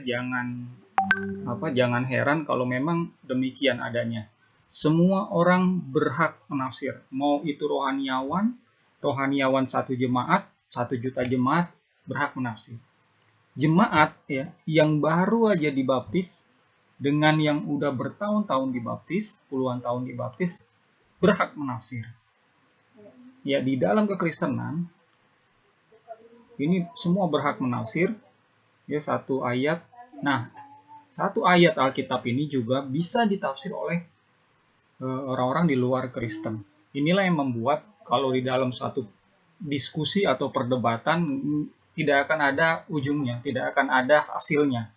jangan heran kalau memang demikian adanya. Semua orang berhak menafsir, mau itu rohaniawan 1 jemaat, 1 juta jemaat berhak menafsir. Jemaat ya yang baru aja dibaptis dengan yang udah bertahun-tahun dibaptis, puluhan tahun dibaptis, berhak menafsir. Ya, di dalam kekristenan ini semua berhak menafsir ya satu ayat. Nah, satu ayat Alkitab ini juga bisa ditafsir oleh orang-orang di luar Kristen. Inilah yang membuat kalau di dalam satu diskusi atau perdebatan tidak akan ada ujungnya, tidak akan ada hasilnya.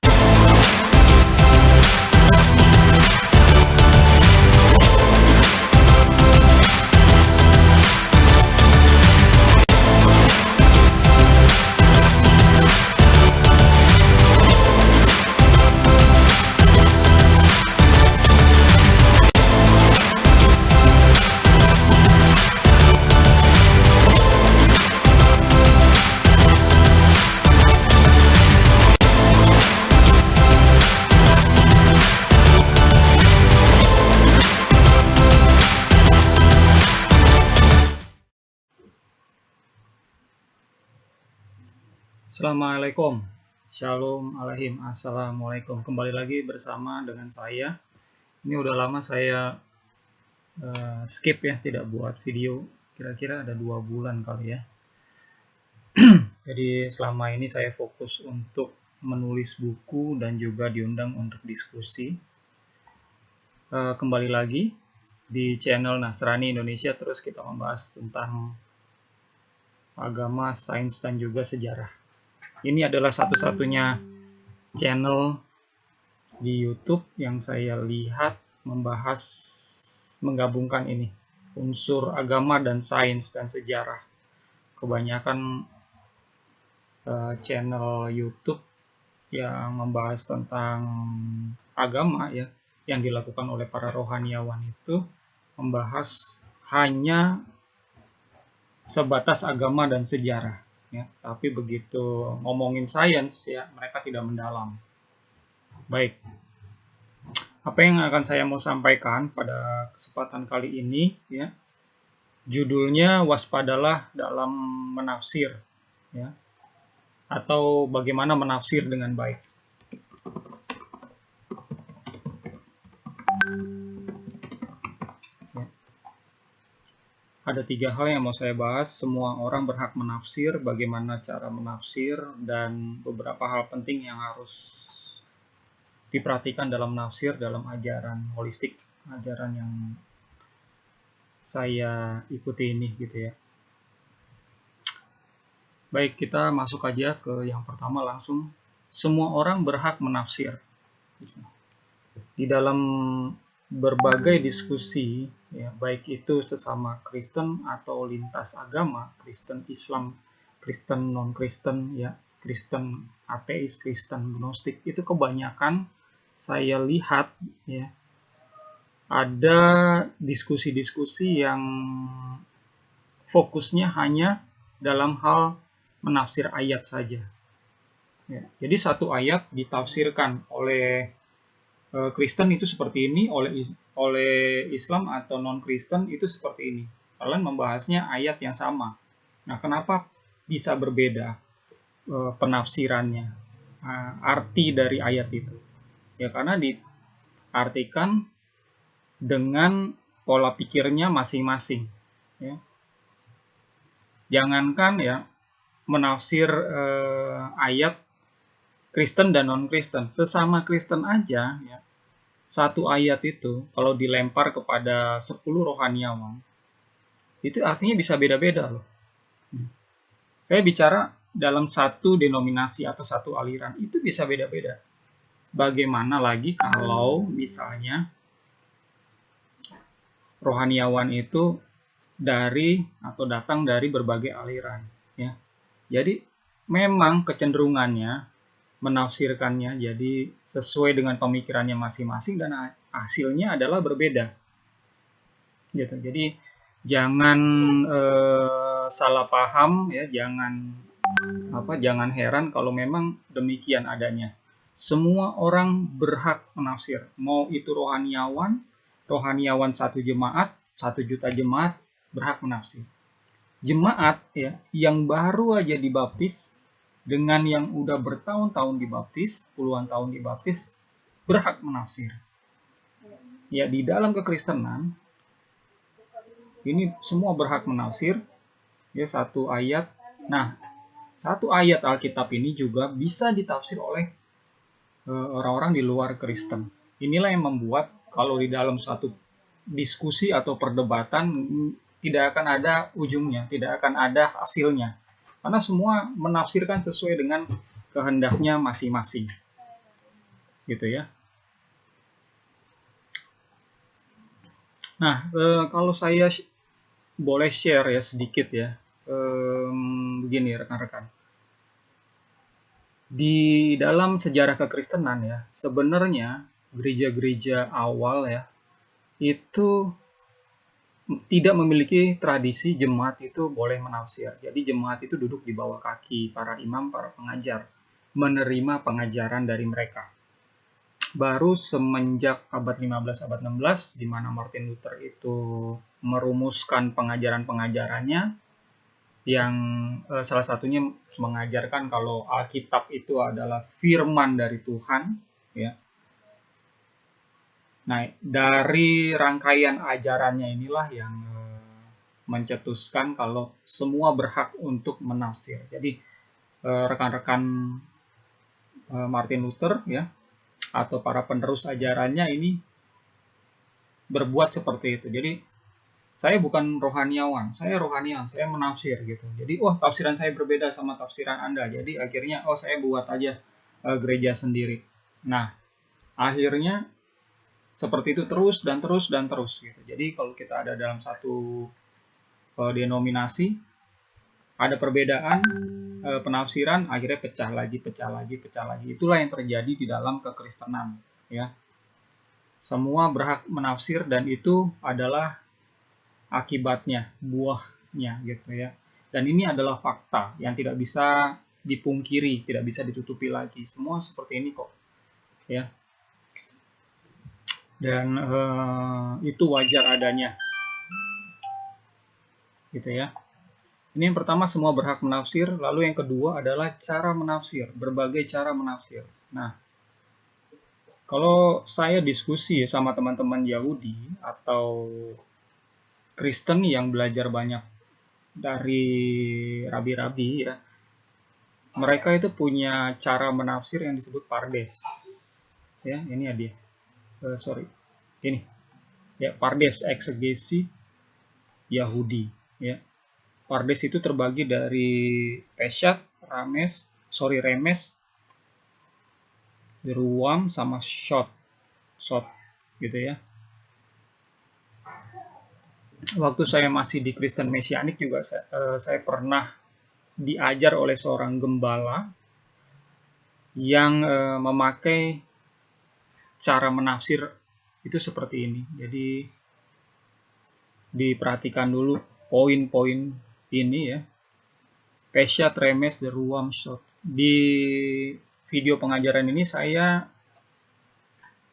Assalamualaikum. Shalom alaihim. Assalamualaikum. Kembali lagi bersama dengan saya. Ini udah lama saya skip ya, tidak buat video. Kira-kira ada 2 bulan kali ya. Jadi selama ini saya fokus untuk menulis buku dan juga diundang untuk diskusi. Kembali lagi di channel Nasrani Indonesia, terus kita membahas tentang agama, sains, dan juga sejarah. Ini adalah satu-satunya channel di YouTube yang saya lihat menggabungkan ini, unsur agama dan sains dan sejarah. Kebanyakan channel YouTube yang membahas tentang agama ya, yang dilakukan oleh para rohaniawan itu membahas hanya sebatas agama dan sejarah. Ya, tapi begitu ngomongin sains ya mereka tidak mendalam. Baik, apa yang akan saya mau sampaikan pada kesempatan kali ini ya, judulnya waspadalah dalam menafsir ya, atau bagaimana menafsir dengan baik. Ada 3 hal yang mau saya bahas. Semua orang berhak menafsir, bagaimana cara menafsir, dan beberapa hal penting yang harus diperhatikan dalam menafsir dalam ajaran holistik, ajaran yang saya ikuti ini gitu ya. Baik, kita masuk aja ke yang pertama langsung. Semua orang berhak menafsir. Di dalam berbagai diskusi ya, baik itu sesama Kristen atau lintas agama, Kristen Islam, Kristen non-Kristen ya, Kristen ateis, Kristen gnostik, itu kebanyakan saya lihat ya ada diskusi-diskusi yang fokusnya hanya dalam hal menafsir ayat saja ya. Jadi satu ayat ditafsirkan oleh Kristen itu seperti ini, oleh Islam atau non-Kristen itu seperti ini. Kalian membahasnya ayat yang sama. Nah, kenapa bisa berbeda penafsirannya, arti dari ayat itu? Ya karena diartikan dengan pola pikirnya masing-masing. Ya. Jangankan ya menafsir ayat Kristen dan non-Kristen, sesama Kristen aja ya, satu ayat itu kalau dilempar kepada 10 rohaniawan itu artinya bisa beda-beda loh. Saya bicara dalam satu denominasi atau satu aliran itu bisa beda-beda. Bagaimana lagi kalau misalnya rohaniawan itu dari atau datang dari berbagai aliran ya. Jadi memang kecenderungannya menafsirkannya jadi sesuai dengan pemikirannya masing-masing dan hasilnya adalah berbeda gitu. Jadi jangan salah paham ya, jangan heran kalau memang demikian adanya. Semua orang berhak menafsir. Mau itu rohaniawan satu jemaat, 1 juta jemaat berhak menafsir. Jemaat ya yang baru aja dibaptis dengan yang udah bertahun-tahun dibaptis, puluhan tahun dibaptis, berhak menafsir. Ya di dalam kekristenan ini semua berhak menafsir ya satu ayat. Nah, satu ayat Alkitab ini juga bisa ditafsir oleh orang-orang di luar Kristen. Inilah yang membuat kalau di dalam satu diskusi atau perdebatan tidak akan ada ujungnya, tidak akan ada hasilnya. Karena semua menafsirkan sesuai dengan kehendaknya masing-masing. Gitu ya. Nah, kalau saya boleh share ya sedikit ya. Begini rekan-rekan. Di dalam sejarah kekristenan ya, sebenarnya gereja-gereja awal ya, itu tidak memiliki tradisi jemaat itu boleh menafsir. Jadi jemaat itu duduk di bawah kaki para imam, para pengajar, menerima pengajaran dari mereka. Baru semenjak abad 15, abad 16, di mana Martin Luther itu merumuskan pengajaran-pengajarannya, yang salah satunya mengajarkan kalau Alkitab itu adalah firman dari Tuhan, ya. Nah, dari rangkaian ajarannya inilah yang mencetuskan kalau semua berhak untuk menafsir. Jadi rekan-rekan Martin Luther ya atau para penerus ajarannya ini berbuat seperti itu. Jadi saya bukan rohaniawan, saya rohaniawan, saya menafsir gitu. Jadi tafsiran saya berbeda sama tafsiran Anda. Jadi akhirnya saya buat aja gereja sendiri. Nah, akhirnya seperti itu terus dan terus dan terus gitu. Jadi kalau kita ada dalam satu denominasi ada perbedaan penafsiran, akhirnya pecah lagi. Itulah yang terjadi di dalam kekristenan ya. Semua berhak menafsir dan itu adalah akibatnya, buahnya gitu ya. Dan ini adalah fakta yang tidak bisa dipungkiri, tidak bisa ditutupi lagi. Semua seperti ini kok ya. Dan itu wajar adanya gitu ya. Ini yang pertama, semua berhak menafsir. Lalu yang kedua adalah cara menafsir, berbagai cara menafsir. Nah, kalau saya diskusi sama teman-teman Yahudi atau Kristen yang belajar banyak dari rabi-rabi ya, mereka itu punya cara menafsir yang disebut pardes. Ya, ini ya dia. Ini. Ya, pardes eksegesi Yahudi, ya. Pardes itu terbagi dari Peshat, Remes, Ruam sama Shot gitu ya. Waktu saya masih di Kristen Mesianik juga saya pernah diajar oleh seorang gembala yang memakai cara menafsir itu seperti ini. Jadi diperhatikan dulu poin-poin ini ya. Peshat, Remes, Ruam, Shot. Di video pengajaran ini saya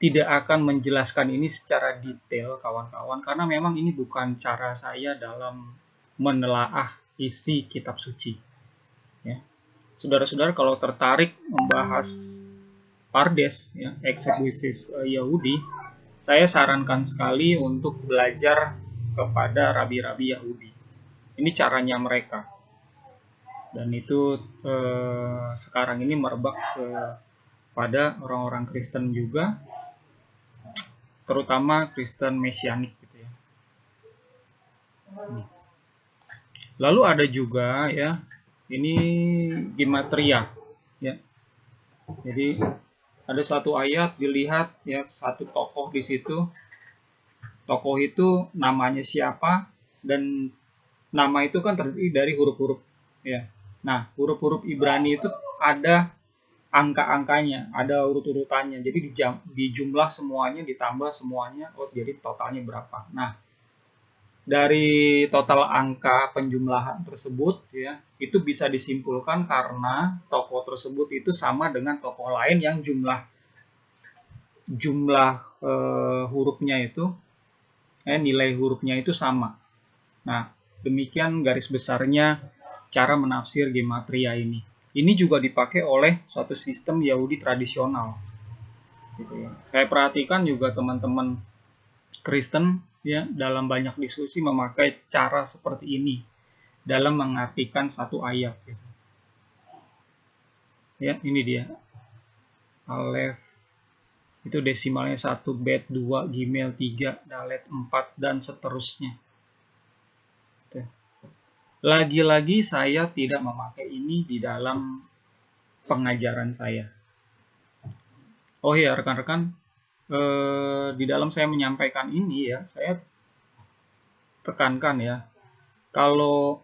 tidak akan menjelaskan ini secara detail kawan-kawan karena memang ini bukan cara saya dalam menelaah isi kitab suci ya. Saudara-saudara kalau tertarik membahas Pardes ya, eksegesis Yahudi, saya sarankan sekali untuk belajar kepada rabi-rabi Yahudi. Ini caranya mereka. Dan itu sekarang ini merebak pada orang-orang Kristen juga, terutama Kristen Mesianik gitu ya. Lalu ada juga ya, ini gematria ya. Jadi ada satu ayat dilihat ya, satu tokoh di situ. Tokoh itu namanya siapa dan nama itu kan terdiri dari huruf-huruf ya. Nah, huruf-huruf Ibrani itu ada angka-angkanya, ada urut-urutannya. Jadi dijumlah semuanya, ditambah semuanya, jadi totalnya berapa. Nah, Dari total angka penjumlahan tersebut ya, itu bisa disimpulkan karena tokoh tersebut itu sama dengan tokoh lain yang jumlah jumlah hurufnya itu nilai hurufnya itu sama. Nah, demikian garis besarnya cara menafsir gematria ini. Ini juga dipakai oleh suatu sistem Yahudi tradisional. Gitu ya. Saya perhatikan juga teman-teman Kristen ya dalam banyak diskusi memakai cara seperti ini dalam mengartikan satu ayat. Gitu. Ya, ini dia. Alef itu desimalnya 1, bet 2, gimel 3, dalet 4, dan seterusnya. Lagi-lagi saya tidak memakai ini di dalam pengajaran saya. Oh ya, rekan-rekan, di dalam saya menyampaikan ini ya, saya tekankan ya, kalau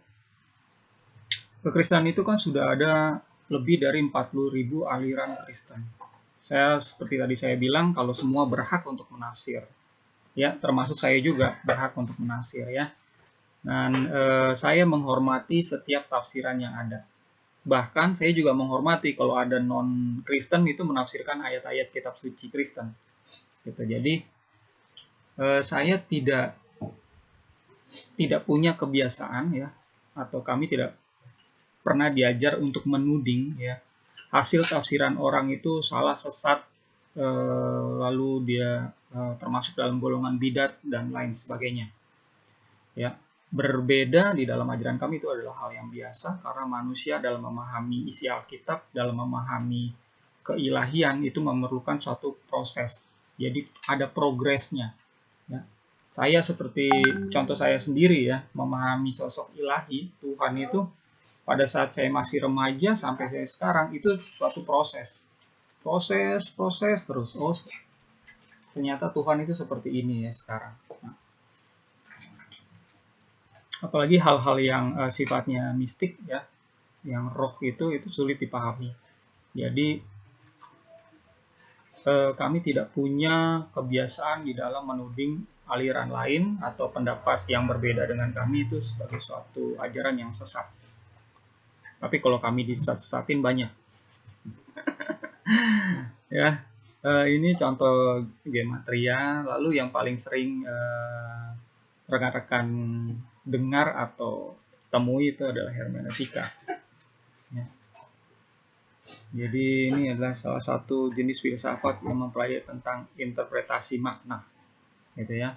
kekristenan itu kan sudah ada lebih dari 40.000 aliran Kristen. Saya seperti tadi saya bilang, kalau semua berhak untuk menafsir, ya, termasuk saya juga berhak untuk menafsir ya. Dan saya menghormati setiap tafsiran yang ada. Bahkan saya juga menghormati kalau ada non-Kristen itu menafsirkan ayat-ayat kitab suci Kristen. Gitu. Jadi saya tidak punya kebiasaan ya, atau kami tidak pernah diajar untuk menuding ya hasil tafsiran orang itu salah, sesat, lalu dia termasuk dalam golongan bidat dan lain sebagainya. Ya, berbeda di dalam ajaran kami itu adalah hal yang biasa karena manusia dalam memahami isi Alkitab, dalam memahami keilahian itu memerlukan suatu proses. Jadi ada progresnya. Ya. Saya seperti contoh saya sendiri ya, memahami sosok ilahi Tuhan itu pada saat saya masih remaja sampai saya sekarang itu suatu proses. Proses terus. Oh, ternyata Tuhan itu seperti ini ya sekarang. Nah, apalagi hal-hal yang sifatnya mistik ya, yang roh itu sulit dipahami. Jadi kami tidak punya kebiasaan di dalam menuding aliran lain atau pendapat yang berbeda dengan kami itu sebagai suatu ajaran yang sesat. Tapi kalau kami disesat-sesatin banyak. Ya, ini contoh gematria. Lalu yang paling sering rekan-rekan dengar atau temui itu adalah hermeneutika. Ya. Jadi ini adalah salah satu jenis filsafat yang mempelajari tentang interpretasi makna, gitu ya.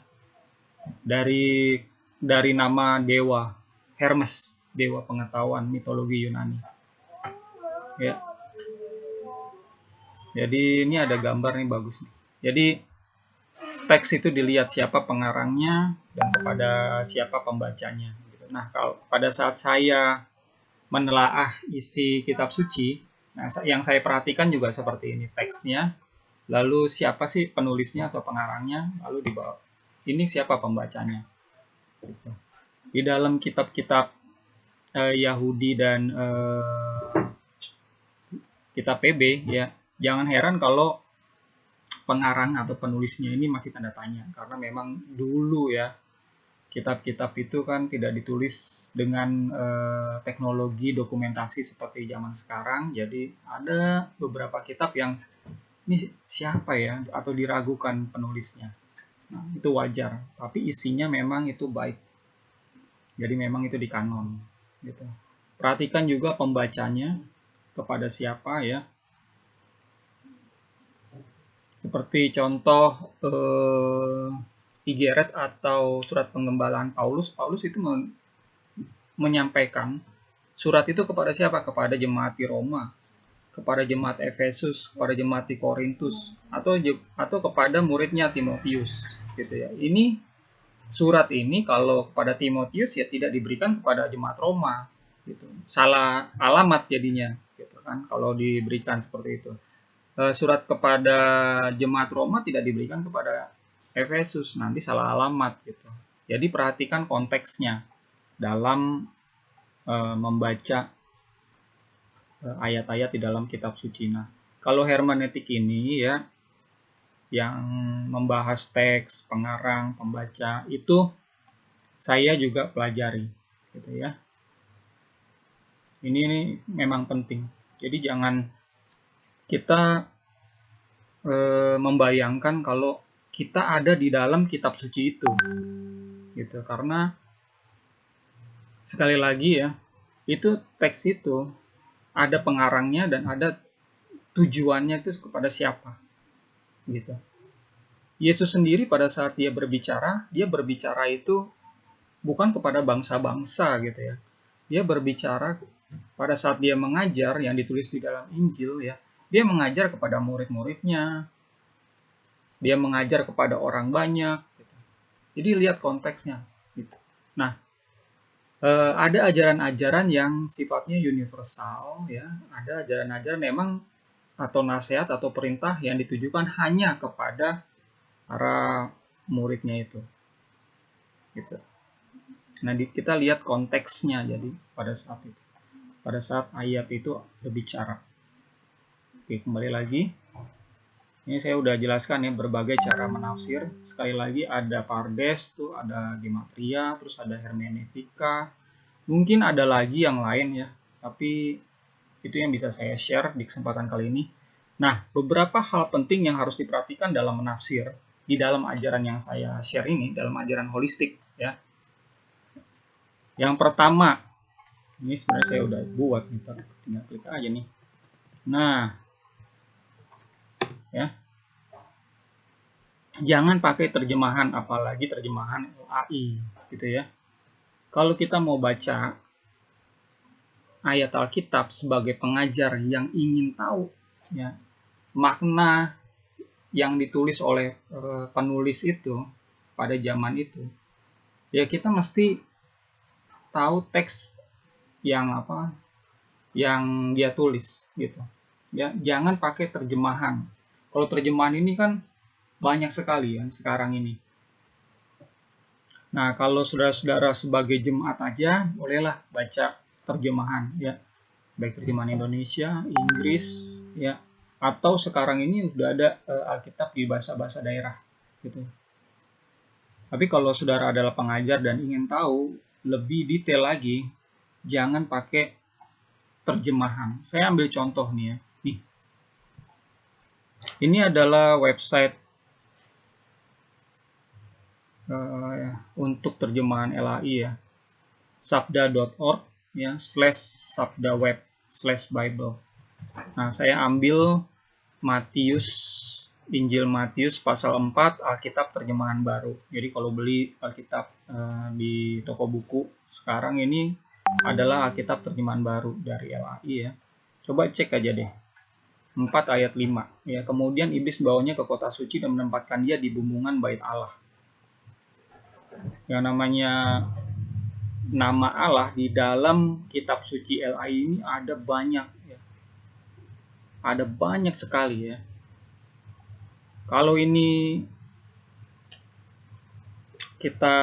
Dari nama dewa Hermes, dewa pengetahuan mitologi Yunani. Ya. Jadi ini ada gambar nih bagus. Jadi teks itu dilihat siapa pengarangnya dan kepada siapa pembacanya. Nah, kalau pada saat saya menelaah isi kitab suci, nah yang saya perhatikan juga seperti ini teksnya, lalu siapa sih penulisnya atau pengarangnya, lalu di bawah ini siapa pembacanya. Di dalam kitab-kitab Yahudi dan kitab PB ya, jangan heran kalau pengarang atau penulisnya ini masih tanda tanya karena memang dulu ya kitab-kitab itu kan tidak ditulis dengan teknologi dokumentasi seperti zaman sekarang. Jadi ada beberapa kitab yang ini siapa ya atau diragukan penulisnya. Nah, itu wajar, tapi isinya memang itu baik. Jadi memang itu di kanon gitu. Perhatikan juga pembacanya kepada siapa ya. Seperti contoh Igeret atau surat penggembalaan Paulus itu menyampaikan surat itu kepada siapa? Kepada jemaat di Roma, kepada jemaat Efesus, kepada jemaat di Korintus, atau kepada muridnya Timotius, gitu ya. Ini surat ini kalau kepada Timotius ya tidak diberikan kepada jemaat Roma, gitu. Salah alamat jadinya, gitu kan? Kalau diberikan seperti itu. Surat kepada jemaat Roma tidak diberikan kepada Efesus, nanti salah alamat gitu. Jadi perhatikan konteksnya dalam membaca ayat-ayat di dalam kitab suci. Nah, kalau hermeneutik ini ya yang membahas teks, pengarang, pembaca itu saya juga pelajari, gitu ya. Ini memang penting. Jadi jangan kita membayangkan kalau kita ada di dalam kitab suci itu, gitu. Karena sekali lagi ya, itu teks itu ada pengarangnya dan ada tujuannya itu kepada siapa, gitu. Yesus sendiri pada saat dia berbicara itu bukan kepada bangsa-bangsa, gitu ya. Dia berbicara pada saat dia mengajar yang ditulis di dalam Injil ya. Dia mengajar kepada murid-muridnya, dia mengajar kepada orang banyak. Gitu. Jadi lihat konteksnya. Gitu. Nah, ada ajaran-ajaran yang sifatnya universal ya. Ada ajaran-ajaran memang atau nasihat atau perintah yang ditujukan hanya kepada para muridnya itu. Gitu. Nah, kita lihat konteksnya jadi pada saat itu. Pada saat ayat itu berbicara. Oke, kembali lagi. Ini saya udah jelaskan ya berbagai cara menafsir. Sekali lagi ada pardes tuh, ada gematria, terus ada hermeneutika. Mungkin ada lagi yang lain ya, tapi itu yang bisa saya share di kesempatan kali ini. Nah, beberapa hal penting yang harus diperhatikan dalam menafsir di dalam ajaran yang saya share ini, dalam ajaran holistik ya. Yang pertama, ini sebenarnya saya udah buat, tinggal klik aja nih. Nah, ya, jangan pakai terjemahan, apalagi terjemahan LAI, gitu ya. Kalau kita mau baca ayat Alkitab sebagai pengajar yang ingin tahu ya makna yang ditulis oleh penulis itu pada zaman itu, ya kita mesti tahu teks yang apa yang dia tulis gitu. Ya, jangan pakai terjemahan. Kalau terjemahan ini kan banyak sekali ya sekarang ini. Nah, kalau saudara-saudara sebagai jemaat aja, bolehlah baca terjemahan ya. Baik terjemahan Indonesia, Inggris ya, atau sekarang ini sudah ada Alkitab di bahasa-bahasa daerah gitu. Tapi kalau saudara adalah pengajar dan ingin tahu lebih detail lagi, jangan pakai terjemahan. Saya ambil contoh nih ya. Nih. Ini adalah website untuk terjemahan LAI ya. sabda.org ya, /sabdaweb/Bible. Nah, saya ambil Injil Matius pasal 4 Alkitab terjemahan baru. Jadi kalau beli Alkitab di toko buku sekarang ini adalah Alkitab terjemahan baru dari LAI ya. Coba cek aja deh. 4 ayat 5 ya. Kemudian iblis bawanya ke kota suci dan menempatkan dia di bumbungan bait Allah. Yang namanya nama Allah di dalam kitab suci LAI ini ada banyak ya. Ada banyak sekali ya. Kalau ini kita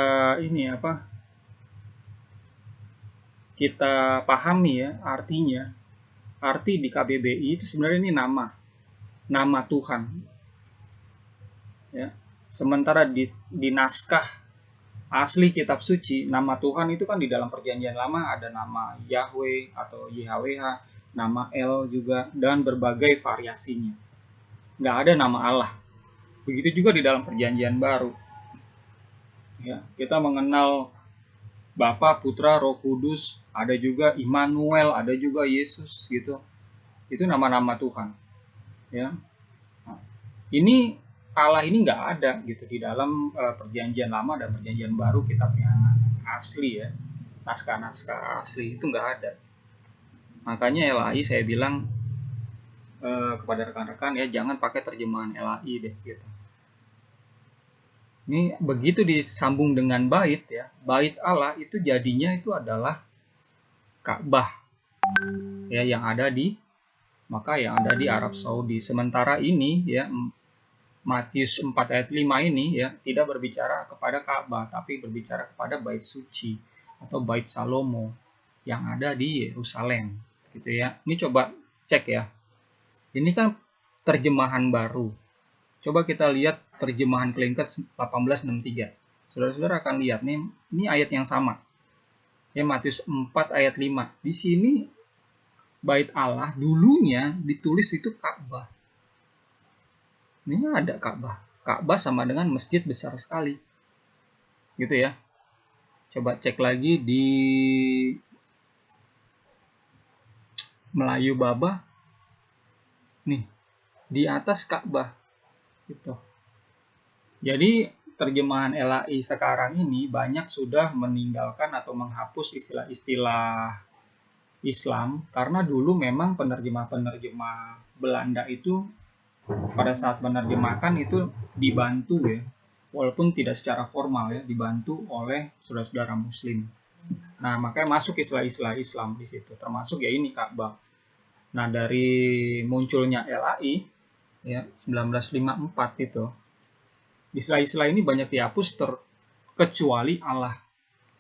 kita pahami ya artinya, arti di KBBI itu sebenarnya ini nama Tuhan ya. Sementara di naskah asli kitab suci, nama Tuhan itu kan di dalam perjanjian lama ada nama Yahweh atau YHWH, nama El juga, dan berbagai variasinya. Nggak ada nama Allah. Begitu juga di dalam perjanjian baru. Ya, kita mengenal Bapa, Putra, Roh Kudus, ada juga Immanuel, ada juga Yesus gitu. Itu nama-nama Tuhan. Ya. Nah, ini Allah ini nggak ada gitu di dalam perjanjian lama dan perjanjian baru kitabnya asli ya. Naskah-naskah asli itu nggak ada. Makanya LAI saya bilang kepada rekan-rekan ya jangan pakai terjemahan LAI deh gitu. Ini begitu disambung dengan bait ya, bait Allah itu jadinya itu adalah Ka'bah ya yang ada di Arab Saudi. Sementara ini ya Matius 4 ayat 5 ini ya tidak berbicara kepada Ka'bah tapi berbicara kepada bait suci atau bait Salomo yang ada di Yerusalem gitu ya. Ini coba cek ya. Ini kan terjemahan baru. Coba kita lihat terjemahan Klingket 1863. saudara-saudara akan lihat nih, ini ayat yang sama. Ya, Matius 4 ayat 5. Di sini Bait Allah dulunya ditulis itu Ka'bah. Ini ada Ka'bah. Ka'bah sama dengan masjid besar sekali. Gitu ya. Coba cek lagi di Melayu Baba. Nih, di atas Ka'bah. Gitu. Jadi terjemahan LAI sekarang ini banyak sudah meninggalkan atau menghapus istilah-istilah Islam, karena dulu memang penerjemah-penerjemah Belanda itu pada saat menerjemahkan itu dibantu ya, walaupun tidak secara formal ya, dibantu oleh saudara-saudara Muslim. Nah, makanya masuk istilah-istilah Islam di situ, termasuk ya ini Ka'bah. Nah, dari munculnya LAI ya 1954 itu, istilah-istilah ini banyak dihapus kecuali Allah.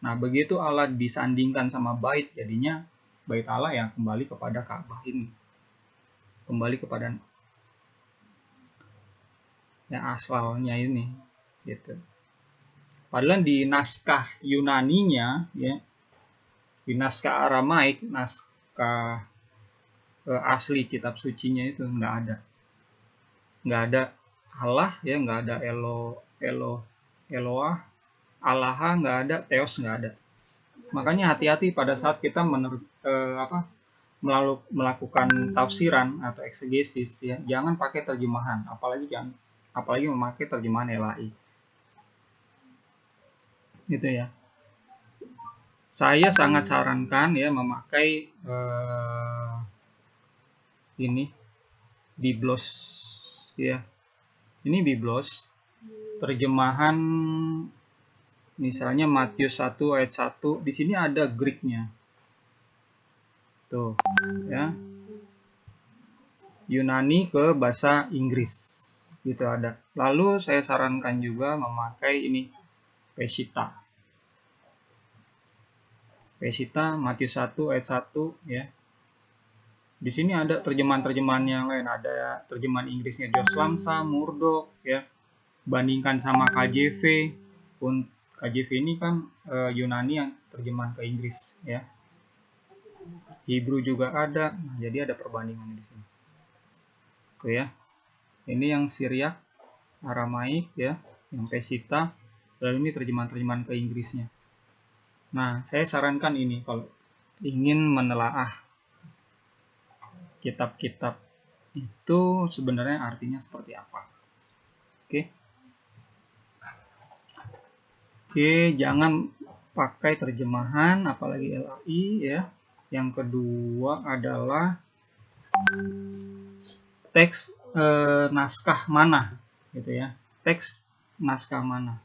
Nah, begitu Allah disandingkan sama bait, jadinya bait Allah yang kembali kepada Ka'bah ini. Kembali kepada yang asalnya ini gitu. Padahal di naskah Yunaninya ya, di naskah Aramaik, naskah asli kitab sucinya itu nggak ada Allah ya, nggak ada Eloah, Allaha nggak ada, Theos nggak ada. Makanya hati-hati pada saat kita melakukan tafsiran atau eksegesis ya, jangan pakai terjemahan, apalagi memakai terjemahan LAI. Gitu ya. Saya sangat sarankan ya memakai ini Biblos ya. Ini Biblos terjemahan misalnya Matius 1 ayat 1, di sini ada Greek-nya. Tuh, ya. Yunani ke bahasa Inggris. Gitu ada. Lalu saya sarankan juga memakai ini Peshitta. Peshitta Matius 1 ayat 1 ya. Di sini ada terjemahan-terjemahan yang lain, ada terjemahan Inggrisnya George Lamsa, Murdoch ya. Bandingkan sama KJV. KJV ini kan Yunani yang terjemahan ke Inggris ya. Hebrew juga ada. Nah, jadi ada perbandingan di sini. Tuh ya. Ini yang Syriac, Aramaik ya, yang Peshitta. Lalu ini terjemahan-terjemahan ke Inggrisnya. Nah, saya sarankan ini kalau ingin menelaah kitab-kitab itu sebenarnya artinya seperti apa. Oke, jangan pakai terjemahan apalagi LAI ya. Yang kedua adalah teks naskah mana gitu ya. Teks naskah mana.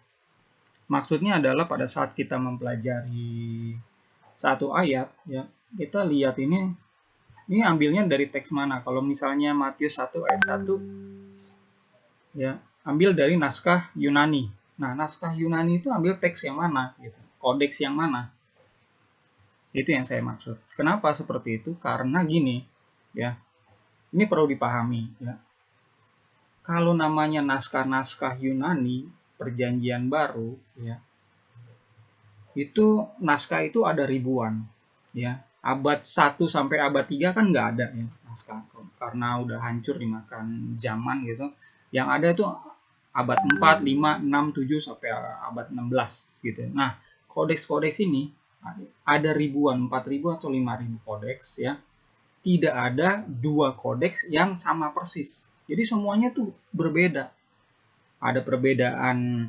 Maksudnya adalah pada saat kita mempelajari satu ayat ya, kita lihat ini ambilnya dari teks mana. Kalau misalnya Matius 1 ayat 1 ya, ambil dari naskah Yunani. Nah, naskah Yunani itu ambil teks yang mana gitu. Kodeks yang mana. Itu yang saya maksud. Kenapa seperti itu? Karena gini ya. Ini perlu dipahami ya. Kalau namanya naskah-naskah Yunani, Perjanjian Baru ya. Itu naskah itu ada ribuan ya. Abad 1 sampai abad 3 kan nggak ada ya naskah, karena udah hancur dimakan zaman gitu. Yang ada itu abad 4, 5, 6, 7 sampai abad 16 gitu. Nah, kodeks-kodeks ini ada ribuan, 4.000 atau 5.000 kodeks ya. Tidak ada 2 kodeks yang sama persis. Jadi semuanya tuh berbeda. Ada perbedaan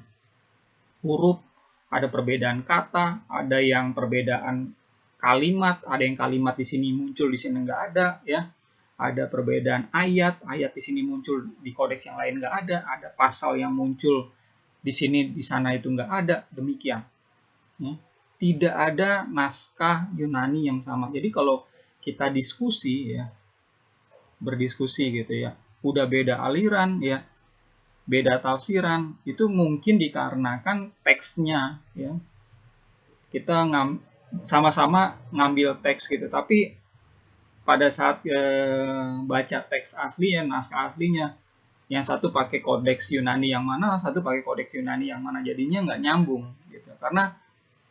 huruf, ada perbedaan kata, ada yang perbedaan kalimat, ada yang kalimat di sini muncul, di sini nggak ada ya. Ada perbedaan ayat di sini muncul, di kodeks yang lain nggak ada pasal yang muncul di sini, di sana itu nggak ada, demikian. Ya. Tidak ada naskah Yunani yang sama. Jadi kalau kita diskusi ya, berdiskusi gitu ya, udah beda aliran ya, beda tafsiran, itu mungkin dikarenakan teksnya ya. Kita sama-sama ngambil teks gitu, tapi pada saat baca teks asli ya, naskah aslinya, Yang satu pakai kodeks Yunani yang mana, satu pakai kodeks Yunani yang mana, jadinya nggak nyambung gitu. Karena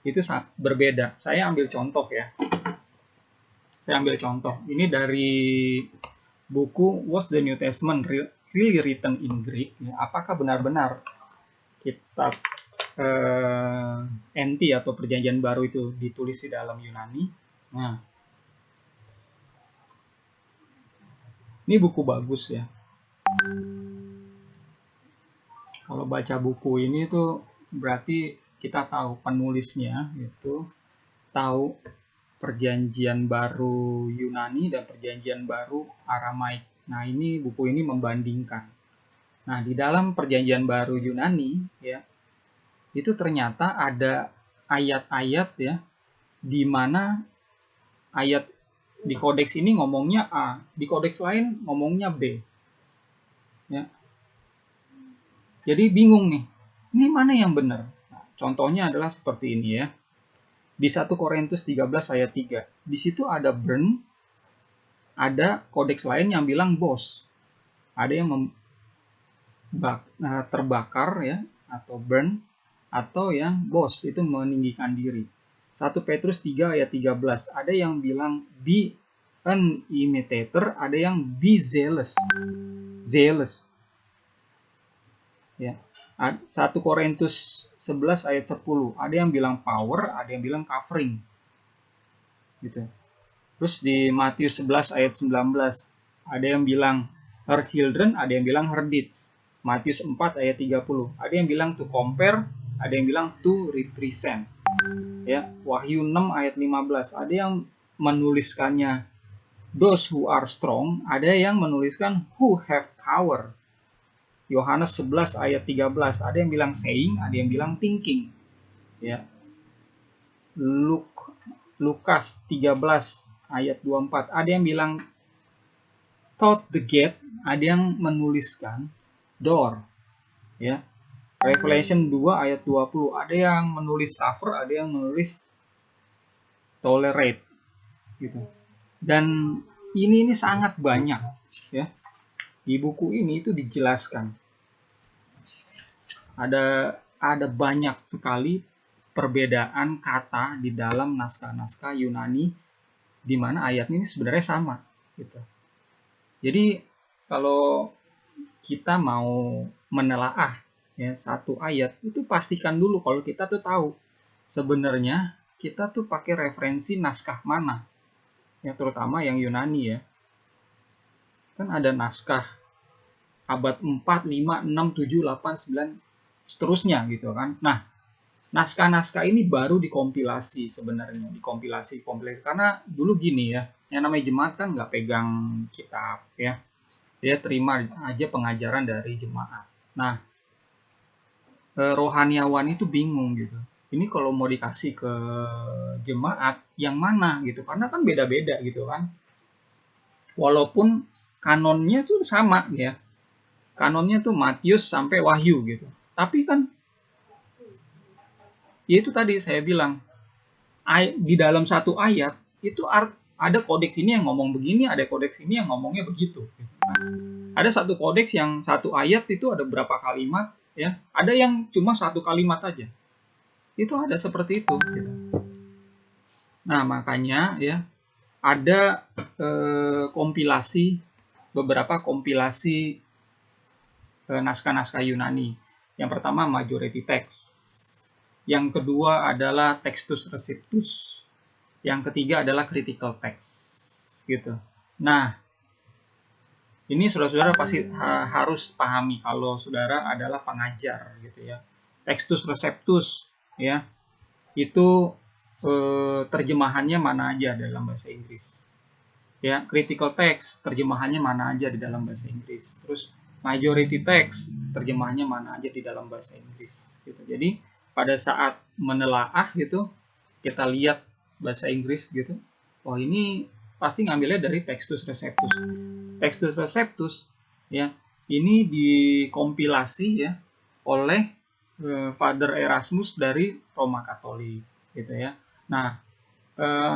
itu berbeda. Saya ambil contoh ya. Saya ambil contoh. Ini dari buku Was the New Testament Really Written in Greek? Ya, apakah benar-benar kitab NT atau Perjanjian Baru itu ditulis di dalam Yunani? Nah, ini buku bagus ya. Kalau baca buku ini tuh berarti kita tahu penulisnya itu, tahu Perjanjian Baru Yunani dan Perjanjian Baru Aramaik. Nah, ini buku ini membandingkan. Nah, di dalam Perjanjian Baru Yunani ya, itu ternyata ada ayat-ayat ya, di mana ayat di kodeks ini ngomongnya A, di kodeks lain ngomongnya B. Ya. Jadi bingung nih, ini mana yang benar? Nah, contohnya adalah seperti ini ya. Di 1 Korintus 13 ayat 3. Di situ ada burn, ada kodeks lain yang bilang bos. Ada yang terbakar ya, atau burn, atau yang bos itu meninggikan diri. 1 Petrus 3 ayat 13. Ada yang bilang be an imitator, ada yang be zealous. Zealous. Ya. 1 Korintus 11 ayat 10. Ada yang bilang power, ada yang bilang covering. Gitu. Terus di Matius 11 ayat 19, ada yang bilang her children, ada yang bilang her deeds. Matius 4 ayat 30. Ada yang bilang to compare, ada yang bilang to represent. Ya, Wahyu 6 ayat 15. Ada yang menuliskannya those who are strong, ada yang menuliskan who have power. Yohanes 11 ayat 13. Ada yang bilang saying, ada yang bilang thinking. Ya. Lukas 13 ayat 24. Ada yang bilang thought the gate, ada yang menuliskan door. Ya. Revelation 2 ayat 20. Ada yang menulis suffer, ada yang menulis tolerate. Gitu. Dan ini sangat banyak ya. Di buku ini itu dijelaskan. Ada banyak sekali perbedaan kata di dalam naskah-naskah Yunani, di mana ayat ini sebenarnya sama gitu. Jadi kalau kita mau menelaah ya satu ayat, itu pastikan dulu kalau kita tuh tahu sebenarnya kita tuh pakai referensi naskah mana. Ya, terutama yang Yunani ya. Kan ada naskah abad 4, 5, 6, 7, 8, 9 seterusnya gitu kan. Nah, naskah-naskah ini baru dikompilasi sebenarnya, dikompilasi karena dulu gini ya, yang namanya jemaat kan nggak pegang kitab ya, dia terima aja pengajaran dari jemaat. Nah, rohaniawan itu bingung gitu, ini kalau mau dikasih ke jemaat yang mana gitu, karena kan beda-beda gitu kan, walaupun kanonnya tuh sama ya, kanonnya tuh Matius sampai Wahyu gitu, tapi kan ya itu tadi saya bilang, di dalam satu ayat itu ada kodeks ini yang ngomong begini, ada kodeks ini yang ngomongnya begitu. Ada satu kodeks yang satu ayat itu ada berapa kalimat ya, ada yang cuma satu kalimat aja. Itu ada seperti itu. Gitu. Nah makanya ya ada kompilasi, beberapa kompilasi naskah-naskah Yunani. Yang pertama majority text. Yang kedua adalah Textus Receptus. Yang ketiga adalah critical text. Gitu. Nah, ini saudara-saudara pasti harus pahami kalau saudara adalah pengajar gitu ya. Textus Receptus ya. Itu terjemahannya mana aja dalam bahasa Inggris. Ya, critical text terjemahannya mana aja di dalam bahasa Inggris. Terus majority text terjemahannya mana aja di dalam bahasa Inggris gitu. Jadi pada saat menelaah gitu, kita lihat bahasa Inggris gitu, oh ini pasti ngambilnya dari Textus Receptus. Textus Receptus ya, ini dikompilasi ya oleh Father Erasmus dari Roma Katolik gitu ya. Nah,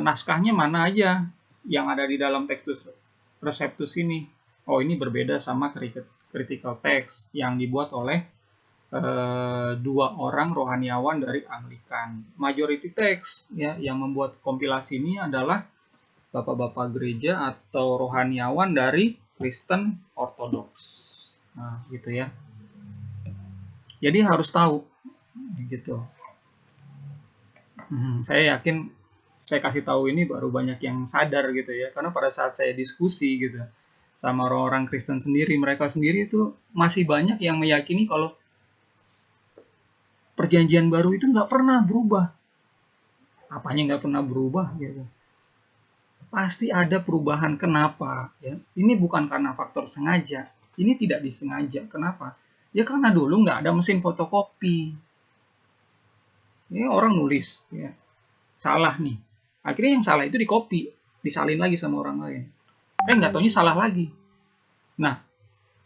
naskahnya mana aja yang ada di dalam Textus Receptus ini? Oh, ini berbeda sama critical text yang dibuat oleh dua orang rohaniawan dari Anglikan. Majority text ya yang membuat kompilasi ini adalah bapak-bapak gereja atau rohaniawan dari Kristen Ortodoks. Nah, gitu ya. Jadi harus tahu gitu. Saya yakin saya kasih tahu ini baru banyak yang sadar gitu ya, karena pada saat saya diskusi gitu sama orang-orang Kristen sendiri, mereka sendiri itu masih banyak yang meyakini kalau perjanjian baru itu nggak pernah berubah. Apanya nggak pernah berubah gitu? Pasti ada perubahan. Kenapa? Ya, ini bukan karena faktor sengaja. Ini tidak disengaja. Kenapa? Ya karena dulu nggak ada mesin fotokopi. Ini orang nulis, ya salah nih. Akhirnya yang salah itu dikopi, disalin lagi sama orang lain. Nggak taunya salah lagi. Nah,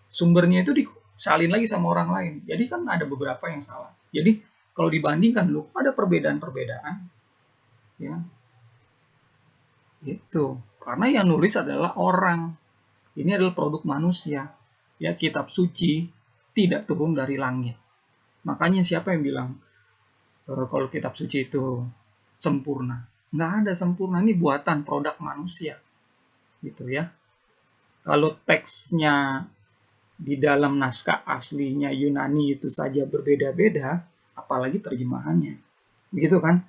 sumbernya itu disalin lagi sama orang lain. Jadi kan ada beberapa yang salah. Jadi kalau dibandingkan dulu ada perbedaan-perbedaan, ya itu karena yang nulis adalah orang. Ini adalah produk manusia. Ya, kitab suci tidak turun dari langit. Makanya siapa yang bilang kalau kitab suci itu sempurna? Nggak ada sempurna, ini buatan produk manusia. Gitu ya. Kalau teksnya di dalam naskah aslinya Yunani itu saja berbeda-beda, apalagi terjemahannya. Begitu kan?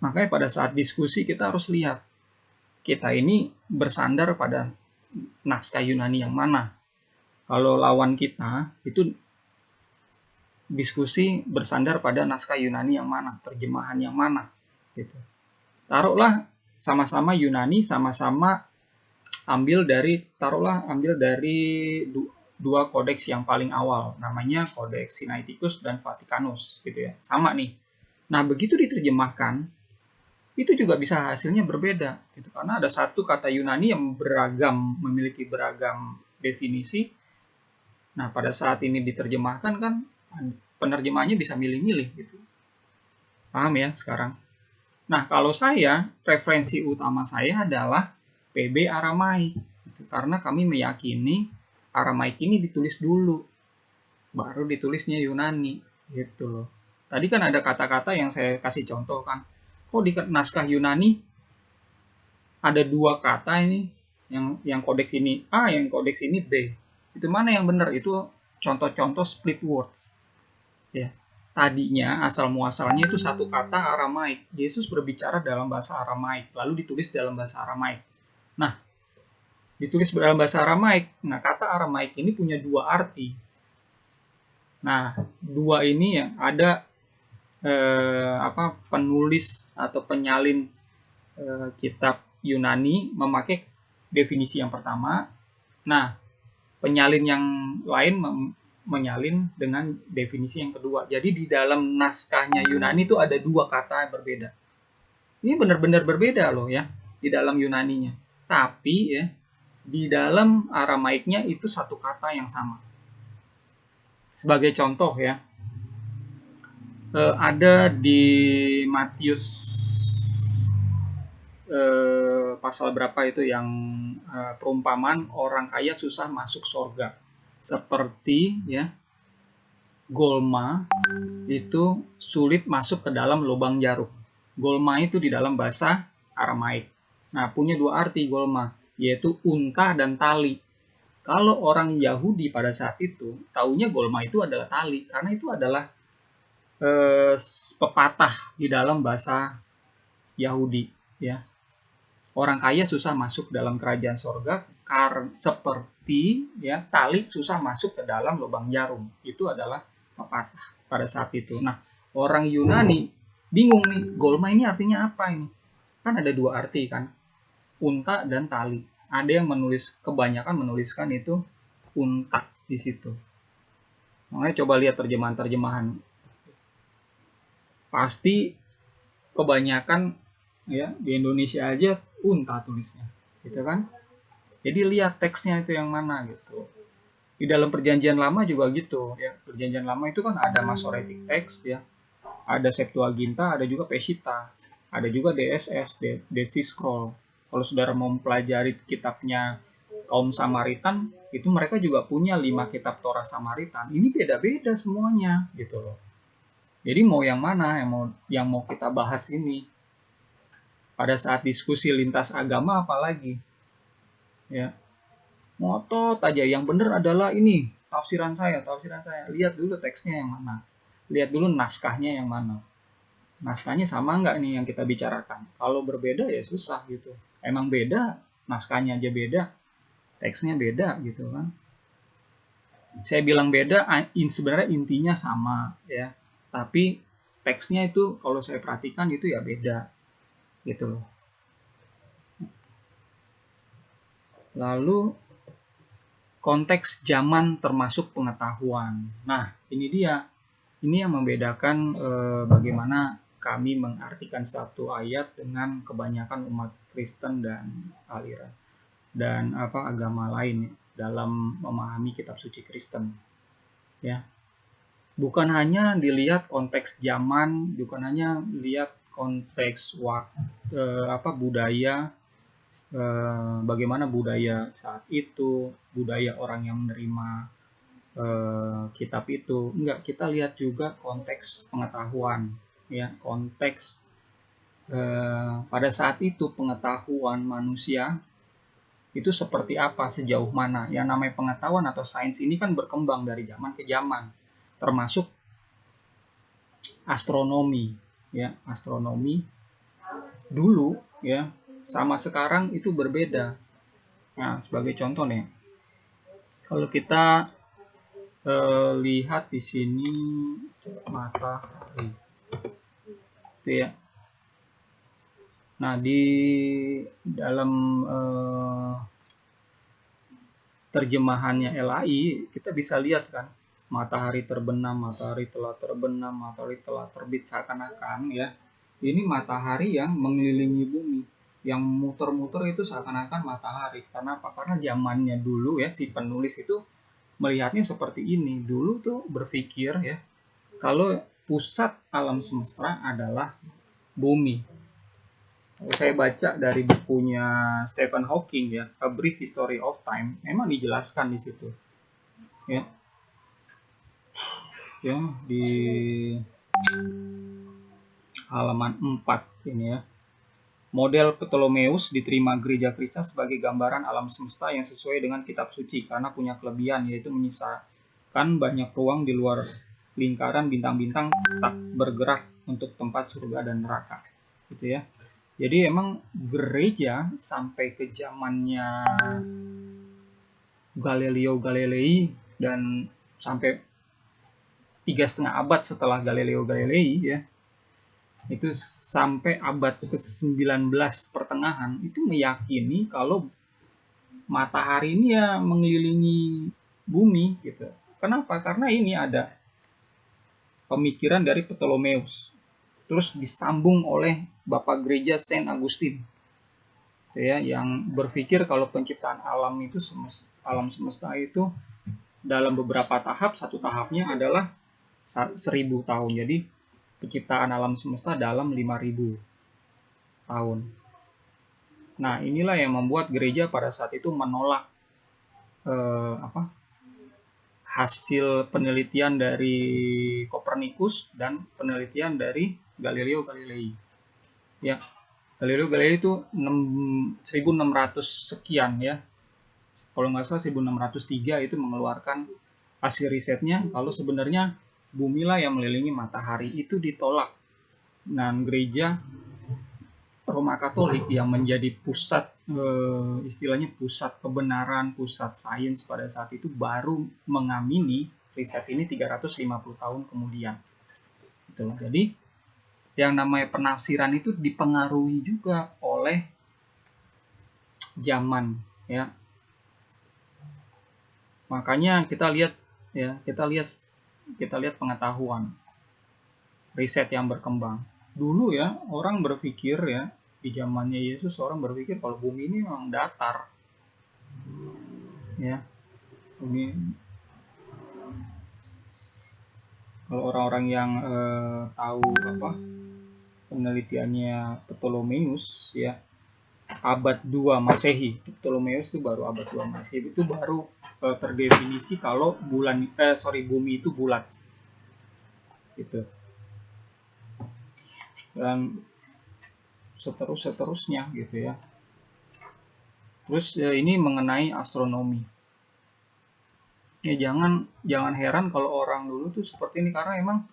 Makanya pada saat diskusi kita harus lihat, kita ini bersandar pada naskah Yunani yang mana. Kalau lawan kita, itu diskusi bersandar pada naskah Yunani yang mana, terjemahan yang mana. Gitu. Taruhlah sama-sama Yunani, sama-sama ambil dari dua kodeks yang paling awal, namanya Kodeks Sinaiticus dan Vaticanus, gitu ya. Sama nih. Nah, begitu diterjemahkan, itu juga bisa hasilnya berbeda, gitu. Karena ada satu kata Yunani yang memiliki beragam definisi. Nah, pada saat ini diterjemahkan kan, penerjemahnya bisa milih-milih, gitu. Paham ya sekarang? Nah, kalau saya, referensi utama saya adalah PB Aramaik. Karena kami meyakini Aramaik ini ditulis dulu, baru ditulisnya Yunani. Gitu loh. Tadi kan ada kata-kata yang saya kasih contoh kan. Kok di naskah Yunani ada dua kata ini, yang kodeks ini A, yang kodeks ini B. Itu mana yang benar? Itu contoh-contoh split words. Ya. Tadinya asal muasalnya itu satu kata Aramaik. Yesus berbicara dalam bahasa Aramaik, lalu ditulis dalam bahasa Aramaik. Nah, ditulis dalam bahasa Aramaik. Nah, kata Aramaik ini punya dua arti. Nah, dua ini ya ada penulis atau penyalin kitab Yunani memakai definisi yang pertama. Nah, penyalin yang lain menyalin dengan definisi yang kedua. Jadi di dalam naskahnya Yunani itu ada dua kata yang berbeda. Ini benar-benar berbeda loh ya di dalam Yunaninya. Tapi ya di dalam Aramaiknya itu satu kata yang sama. Sebagai contoh ya, ada di Matius pasal berapa itu yang perumpamaan orang kaya susah masuk surga. Seperti ya golma itu sulit masuk ke dalam lubang jarum. Golma itu di dalam bahasa Aramaik. Nah, punya dua arti golma, yaitu unta dan tali. Kalau orang Yahudi pada saat itu, taunya golma itu adalah tali, karena itu adalah pepatah di dalam bahasa Yahudi. Ya, orang kaya susah masuk dalam kerajaan sorga, seperti ya tali susah masuk ke dalam lubang jarum. Itu adalah pepatah pada saat itu. Nah, orang Yunani bingung nih, golma ini artinya apa ini? Kan ada dua arti kan, unta dan tali. Ada yang kebanyakan menuliskan itu unta di situ. Makanya coba lihat terjemahan-terjemahan. Pasti kebanyakan ya di Indonesia aja unta tulisnya, gitu kan? Jadi lihat teksnya itu yang mana gitu. Di dalam perjanjian lama juga gitu ya. Perjanjian lama itu kan ada Masoretic text ya. Ada Septuaginta, ada juga Peshitta. Ada juga DSS, Dead Sea Scroll. Kalau saudara mau mempelajari kitabnya kaum Samaritan itu mereka juga punya 5 kitab Torah Samaritan. Ini beda-beda semuanya gitu loh. Jadi mau yang mana yang mau kita bahas ini? Pada saat diskusi lintas agama apalagi ya. Ngotot aja yang benar adalah ini, tafsiran saya. Lihat dulu teksnya yang mana. Lihat dulu naskahnya yang mana. Naskahnya sama nggak nih yang kita bicarakan? Kalau berbeda ya susah gitu. Emang beda, naskahnya aja beda, teksnya beda gitu kan. Saya bilang beda, sebenarnya intinya sama ya. Tapi teksnya itu kalau saya perhatikan itu ya beda gitu loh. Lalu konteks zaman termasuk pengetahuan. Nah, ini dia. Ini yang membedakan bagaimana kami mengartikan satu ayat dengan kebanyakan umat Kristen dan aliran dan agama lain dalam memahami kitab suci Kristen. Ya, bukan hanya dilihat konteks zaman, bukan hanya lihat konteks budaya, bagaimana budaya saat itu, budaya orang yang menerima kitab itu. Enggak, kita lihat juga konteks pengetahuan ya, konteks pada saat itu pengetahuan manusia itu seperti apa, sejauh mana. Yang namanya pengetahuan atau sains ini kan berkembang dari zaman ke zaman, termasuk astronomi ya. Astronomi dulu ya sama sekarang itu berbeda. Nah, sebagai contoh nih, kalau kita lihat di sini matahari itu ya. Nah, di dalam terjemahannya LAI kita bisa lihat kan, matahari terbenam, matahari telah terbenam, matahari telah terbit, seakan-akan ya ini matahari yang mengelilingi bumi, yang muter-muter itu seakan-akan matahari. Karena apa? Karena zamannya dulu ya si penulis itu melihatnya seperti ini. Dulu tuh berpikir ya kalau pusat alam semesta adalah bumi. Saya baca dari bukunya Stephen Hawking ya, A Brief History of Time, memang dijelaskan di situ. Ya. Ya, di halaman 4 ini ya. Model Ptolemeus diterima gereja Kristen sebagai gambaran alam semesta yang sesuai dengan kitab suci karena punya kelebihan, yaitu menyisakan banyak ruang di luar lingkaran bintang-bintang tak bergerak untuk tempat surga dan neraka. Gitu ya. Jadi emang gereja sampai ke zamannya Galileo Galilei dan sampai 3,5 abad setelah Galileo Galilei ya, itu sampai abad ke-19 pertengahan itu meyakini kalau matahari ini ya mengelilingi bumi gitu. Kenapa? Karena ini ada pemikiran dari Ptolemeus. Terus disambung oleh Bapak Gereja Saint Augustine ya, yang berpikir kalau penciptaan alam itu alam semesta itu dalam beberapa tahap. Satu tahapnya adalah 1000 tahun. Jadi penciptaan alam semesta dalam 5000 tahun. Nah, inilah yang membuat gereja pada saat itu menolak hasil penelitian dari Kopernikus dan penelitian dari Galileo Galilei. Ya, Galileo Galilei itu 1600 sekian ya. Kalau nggak salah 1603 itu mengeluarkan hasil risetnya kalau sebenarnya bumi lah yang mengelilingi matahari. Itu ditolak. Nah, gereja Roma Katolik yang menjadi pusat istilahnya pusat kebenaran, pusat sains pada saat itu baru mengamini riset ini 350 tahun kemudian. Gitu. Jadi yang namanya penafsiran itu dipengaruhi juga oleh zaman ya. Makanya kita lihat pengetahuan riset yang berkembang. Dulu ya orang berpikir ya, di zamannya Yesus orang berpikir kalau bumi ini memang datar. Ya. Bumi, kalau orang-orang yang tahu penelitiannya Ptolemeus ya, abad 2 Masehi. Ptolemeus itu baru abad 2 Masehi, itu baru terdefinisi kalau bumi itu bulat. Gitu. Dan seterusnya gitu ya. Terus ini mengenai astronomi. Ya jangan heran kalau orang dulu tuh seperti ini, karena emang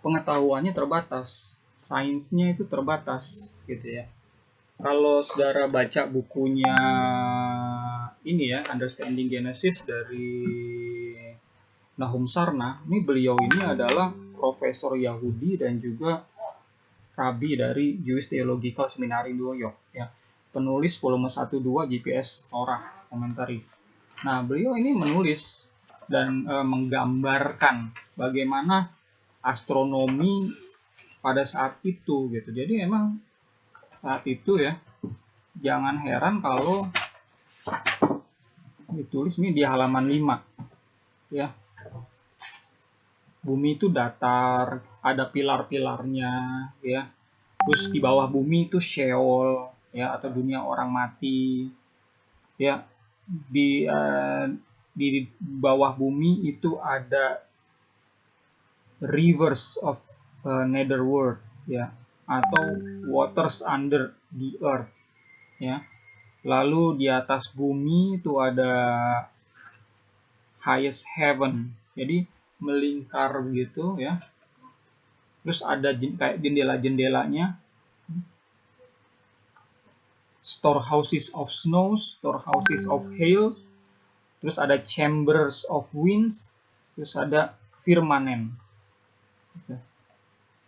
pengetahuannya terbatas, sainsnya itu terbatas gitu ya. Kalau saudara baca bukunya ini ya, Understanding Genesis dari Nahum Sarna, ini beliau ini adalah profesor Yahudi dan juga rabi dari Jewish Theological Seminary New York ya. Penulis volume 1-2 GPS Torah Commentary. Nah, beliau ini menulis dan menggambarkan bagaimana astronomi pada saat itu gitu. Jadi emang saat itu ya, jangan heran kalau ditulis ini di halaman 5 ya. Bumi itu datar, ada pilar-pilarnya ya. Terus di bawah bumi itu Sheol ya, atau dunia orang mati ya. Di bawah bumi itu ada rivers of netherworld ya, atau waters under the earth ya. Lalu di atas bumi itu ada highest heaven, jadi melingkar gitu ya. Terus ada kayak jendela-jendelanya, storehouses of snows, storehouses of hails. Terus ada chambers of winds, terus ada firmament.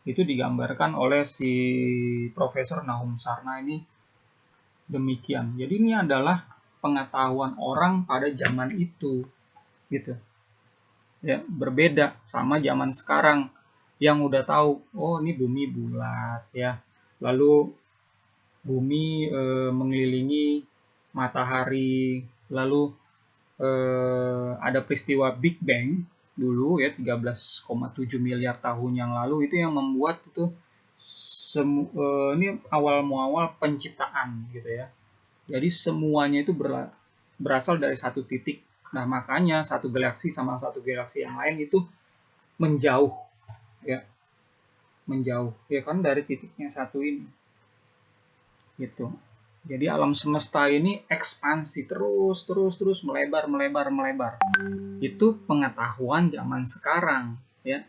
Itu digambarkan oleh si Profesor Nahum Sarna ini demikian. Jadi ini adalah pengetahuan orang pada zaman itu, gitu. Ya, berbeda sama zaman sekarang yang udah tahu, oh ini bumi bulat ya. Lalu bumi mengelilingi matahari, lalu ada peristiwa Big Bang dulu ya, 13,7 miliar tahun yang lalu, itu yang membuat itu ini awal muawal penciptaan gitu ya. Jadi semuanya itu berasal dari satu titik. Nah, makanya satu galaksi sama satu galaksi yang lain itu menjauh ya. Menjauh ya kan dari titiknya satu ini. Gitu. Jadi alam semesta ini ekspansi terus melebar. Itu pengetahuan zaman sekarang ya.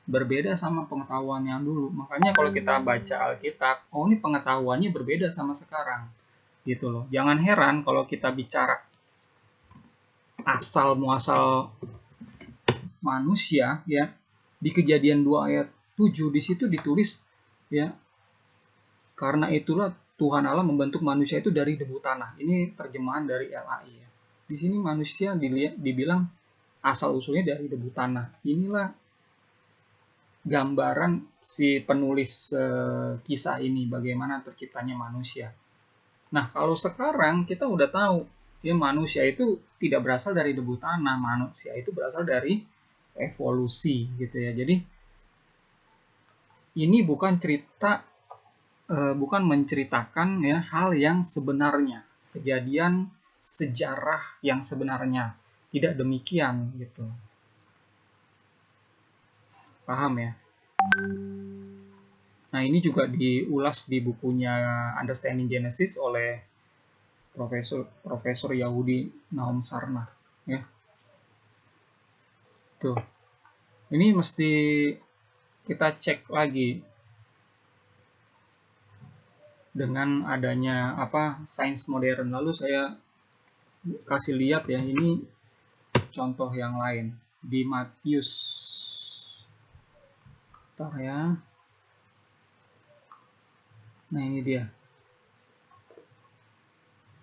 Berbeda sama pengetahuan yang dulu. Makanya kalau kita baca Alkitab, oh ini pengetahuannya berbeda sama sekarang. Gitu loh. Jangan heran kalau kita bicara asal muasal manusia ya. Di Kejadian 2 ayat 7 di situ ditulis ya. Karena itulah Tuhan Allah membentuk manusia itu dari debu tanah. Ini terjemahan dari LAI ya. Di sini manusia dibilang asal usulnya dari debu tanah. Inilah gambaran si penulis kisah ini bagaimana terciptanya manusia. Nah, kalau sekarang kita udah tahu ya, manusia itu tidak berasal dari debu tanah, manusia itu berasal dari evolusi gitu ya. Jadi ini bukan menceritakan ya hal yang sebenarnya, kejadian sejarah yang sebenarnya. Tidak demikian gitu. Paham ya? Nah, ini juga diulas di bukunya Understanding Genesis oleh Profesor Yahudi Nahum Sarna ya. Tuh. Ini mesti kita cek lagi dengan adanya sains modern. Lalu saya kasih lihat ya, ini contoh yang lain di Matius. Bentar ya. Nah, ini dia.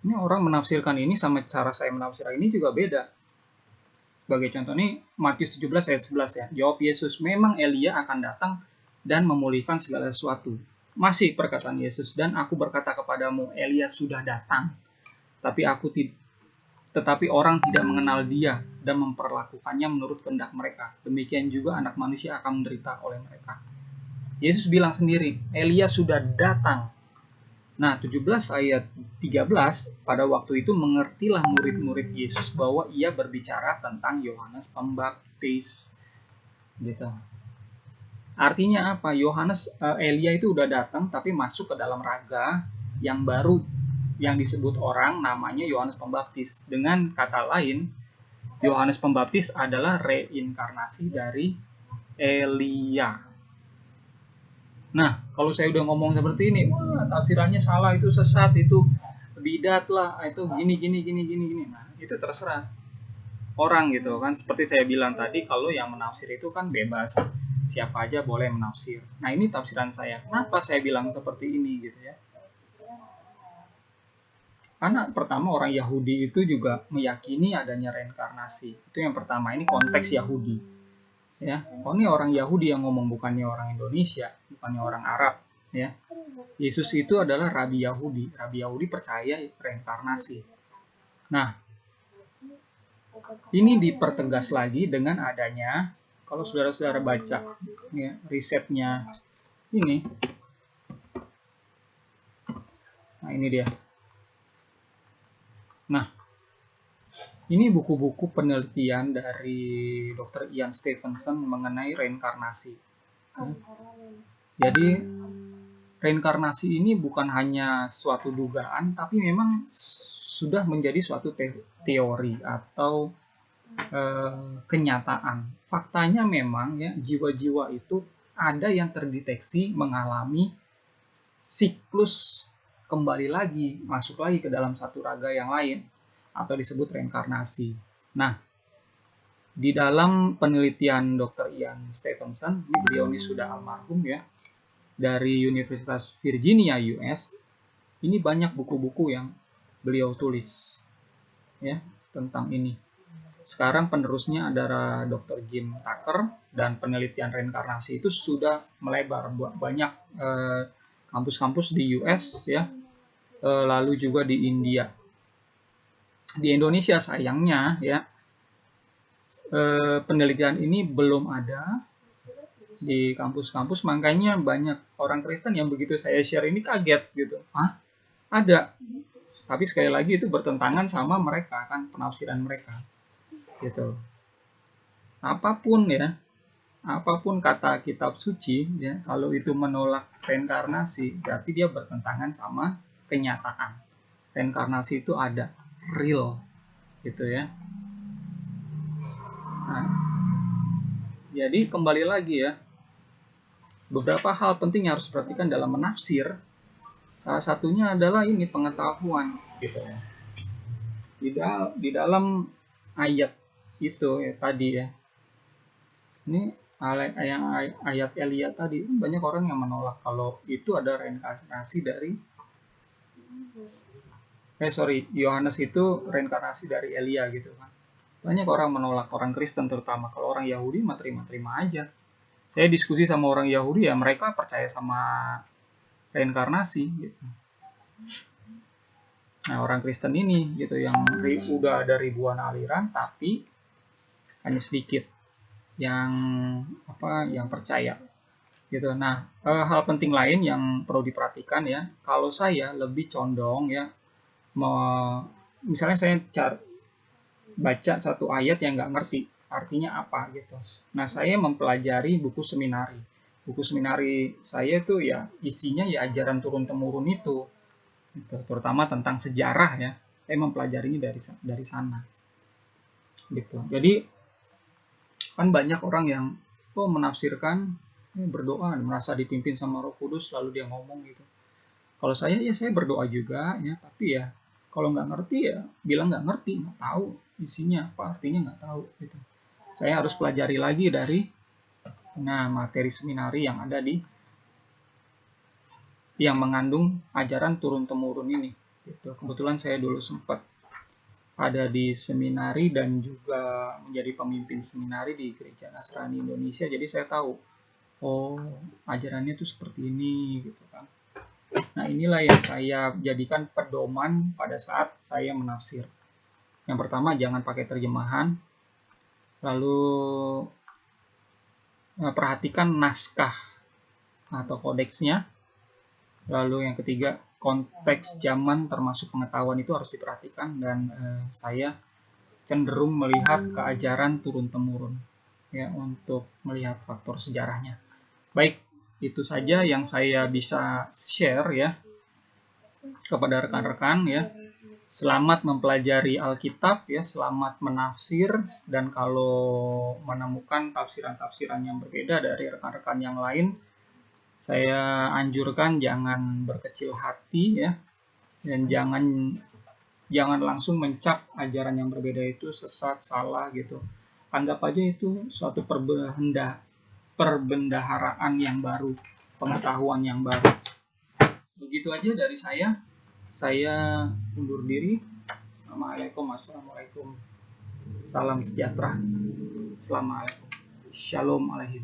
Ini orang menafsirkan ini sama cara saya menafsirkan ini juga beda. Sebagai contoh nih, Matius 17 ayat 11 ya. Jawab Yesus, memang Elia akan datang dan memulihkan segala sesuatu. Masih perkataan Yesus, dan aku berkata kepadamu, Elia sudah datang. Tetapi orang tidak mengenal dia dan memperlakukannya menurut kehendak mereka. Demikian juga anak manusia akan menderita oleh mereka. Yesus bilang sendiri, Elia sudah datang. Nah, 17 ayat 13, pada waktu itu mengertilah murid-murid Yesus bahwa ia berbicara tentang Yohanes Pembaptis. Gitu. Artinya apa? Elia itu udah datang tapi masuk ke dalam raga yang baru yang disebut orang namanya Yohanes Pembaptis. Dengan kata lain, Yohanes Pembaptis adalah reinkarnasi dari Elia. Nah, kalau saya udah ngomong seperti ini, wah tafsirannya salah, itu sesat, itu bidat lah, itu gini. Nah, itu terserah orang gitu kan. Seperti saya bilang tadi, kalau yang menafsir itu kan bebas. Siapa aja boleh menafsir. Nah, ini tafsiran saya. Kenapa saya bilang seperti ini gitu ya? Karena pertama orang Yahudi itu juga meyakini adanya reinkarnasi. Itu yang pertama, ini konteks Yahudi. Ya, oh ini orang Yahudi yang ngomong, bukannya orang Indonesia, bukannya orang Arab, ya. Yesus itu adalah Rabi Yahudi. Rabi Yahudi percaya reinkarnasi. Nah, ini dipertegas lagi dengan adanya, kalau saudara-saudara baca ya, risetnya ini. Nah, ini dia. Nah, ini buku-buku penelitian dari Dr. Ian Stevenson mengenai reinkarnasi. Jadi, reinkarnasi ini bukan hanya suatu dugaan, tapi memang sudah menjadi suatu teori atau kenyataan. Faktanya memang ya, jiwa-jiwa itu ada yang terdeteksi mengalami siklus kembali lagi, masuk lagi ke dalam satu raga yang lain, atau disebut reinkarnasi. Nah, di dalam penelitian Dr. Ian Stevenson, beliau ini sudah almarhum ya, dari Universitas Virginia, US, ini banyak buku-buku yang beliau tulis ya tentang ini. Sekarang penerusnya adalah Dr. Jim Tucker, dan penelitian reinkarnasi itu sudah melebar banyak kampus-kampus di US ya, lalu juga di India. Di Indonesia sayangnya ya, penelitian ini belum ada di kampus-kampus, makanya banyak orang Kristen yang begitu saya share ini kaget gitu. Hah? Ada. Tapi sekali lagi itu bertentangan sama mereka kan, penafsiran mereka. Gitu. Apapun ya, apapun kata kitab suci ya, kalau itu menolak reinkarnasi, berarti dia bertentangan sama kenyataan. Reinkarnasi itu ada, real gitu ya. Nah, jadi kembali lagi ya, beberapa hal penting yang harus diperhatikan dalam menafsir. Salah satunya adalah ini, pengetahuan gitu ya. Di dalam ayat itu ya tadi ya, ini ayat Elia tadi, banyak orang yang menolak kalau itu ada reinkarnasi dari Yohanes itu reinkarnasi dari Elia gitu kan. Banyak orang menolak, orang Kristen terutama. Kalau orang Yahudi mah terima-terima aja. Saya diskusi sama orang Yahudi ya, mereka percaya sama reinkarnasi gitu. Nah, orang Kristen ini gitu yang udah ada ribuan aliran tapi hanya sedikit yang yang percaya gitu. Nah, hal penting lain yang perlu diperhatikan ya, kalau saya lebih condong ya, misalnya saya baca satu ayat yang nggak ngerti artinya apa gitu. Nah, saya mempelajari buku seminari. Buku seminari saya tuh ya isinya ya ajaran turun temurun itu, gitu. Terutama tentang sejarah ya. Saya mempelajarinya dari sana, gitu. Jadi kan banyak orang yang menafsirkan berdoa, merasa dipimpin sama Roh Kudus, lalu dia ngomong gitu. Kalau saya ya saya berdoa juga ya, tapi ya kalau nggak ngerti ya bilang nggak ngerti, nggak tahu isinya apa, artinya nggak tahu gitu. Saya harus pelajari lagi dari materi seminari yang ada yang mengandung ajaran turun temurun ini gitu. Kebetulan saya dulu sempat ada di seminari dan juga menjadi pemimpin seminari di Gereja Nasrani Indonesia, jadi saya tahu ajarannya tuh seperti ini gitu kan. Nah, inilah yang saya jadikan pedoman pada saat saya menafsir. Yang pertama, jangan pakai terjemahan. Lalu perhatikan naskah atau kodeksnya. Lalu yang ketiga, konteks zaman termasuk pengetahuan itu harus diperhatikan, dan saya cenderung melihat ke ajaran turun-temurun ya untuk melihat faktor sejarahnya. Baik, itu saja yang saya bisa share ya kepada rekan-rekan ya. Selamat mempelajari Alkitab ya, selamat menafsir, dan kalau menemukan tafsiran-tafsiran yang berbeda dari rekan-rekan yang lain, saya anjurkan jangan berkecil hati ya, dan jangan langsung mencap ajaran yang berbeda itu sesat, salah gitu. Anggap aja itu suatu perbendaharaan yang baru, pengetahuan yang baru. Begitu aja dari saya. Saya undur diri. Assalamualaikum. Salam sejahtera. Assalamualaikum. Shalom alaikum.